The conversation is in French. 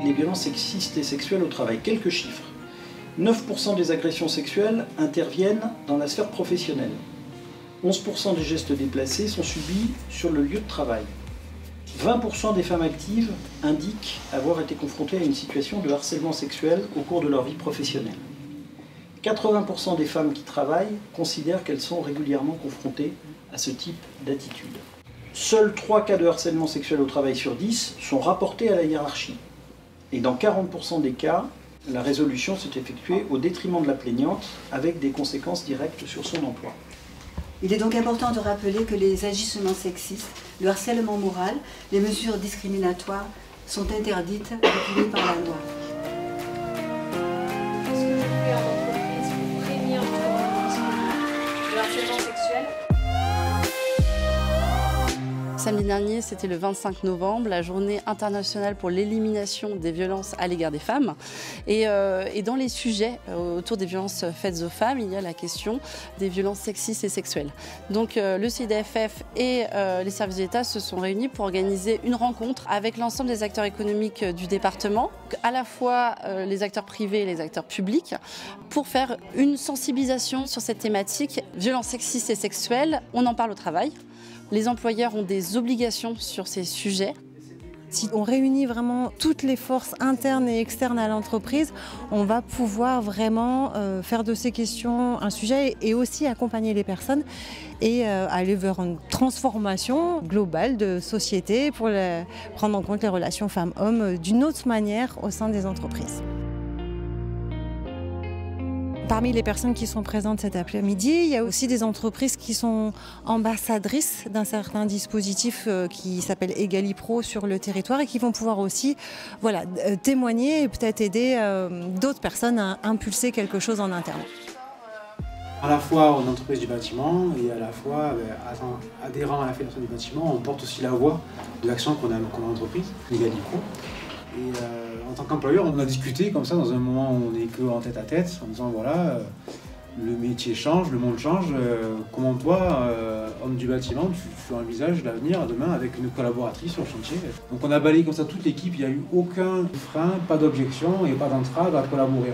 Les violences sexistes et sexuelles au travail. Quelques chiffres. 9% des agressions sexuelles interviennent dans la sphère professionnelle. 11% des gestes déplacés sont subis sur le lieu de travail. 20% des femmes actives indiquent avoir été confrontées à une situation de harcèlement sexuel au cours de leur vie professionnelle. 80% des femmes qui travaillent considèrent qu'elles sont régulièrement confrontées à ce type d'attitude. Seuls 3 cas de harcèlement sexuel au travail sur 10 sont rapportés à la hiérarchie. Et dans 40% des cas, la résolution s'est effectuée au détriment de la plaignante, avec des conséquences directes sur son emploi. Il est donc important de rappeler que les agissements sexistes, le harcèlement moral, les mesures discriminatoires sont interdites et punies par la loi. Qu'est-ce que vous faites en entreprise pour prévenir le harcèlement sexuel ? Samedi dernier, c'était le 25 novembre, la journée internationale pour l'élimination des violences à l'égard des femmes. Et dans les sujets autour des violences faites aux femmes, il y a la question des violences sexistes et sexuelles. Donc le CIDFF et les services d'État se sont réunis pour organiser une rencontre avec l'ensemble des acteurs économiques du département, à la fois les acteurs privés et les acteurs publics, pour faire une sensibilisation sur cette thématique. Violences sexistes et sexuelles, on en parle au travail. Les employeurs ont des obligations sur ces sujets. Si on réunit vraiment toutes les forces internes et externes à l'entreprise, on va pouvoir vraiment faire de ces questions un sujet et aussi accompagner les personnes et aller vers une transformation globale de société pour prendre en compte les relations femmes-hommes d'une autre manière au sein des entreprises. Parmi les personnes qui sont présentes cet après-midi, il y a aussi des entreprises qui sont ambassadrices d'un certain dispositif qui s'appelle EgaliPro sur le territoire et qui vont pouvoir aussi témoigner et peut-être aider d'autres personnes à impulser quelque chose en interne. À la fois en entreprise du bâtiment et à la fois adhérent à la fédération du bâtiment, on porte aussi la voix de l'action qu'on a entreprise, EgaliPro. Et en tant qu'employeur, on a discuté comme ça dans un moment où on n'est que en tête à tête, en disant voilà, le métier change, le monde change, comment toi, homme du bâtiment, tu envisages l'avenir demain avec une collaboratrice sur le chantier. Donc on a balayé comme ça toute l'équipe, il n'y a eu aucun frein, pas d'objection et pas d'entrave à collaborer.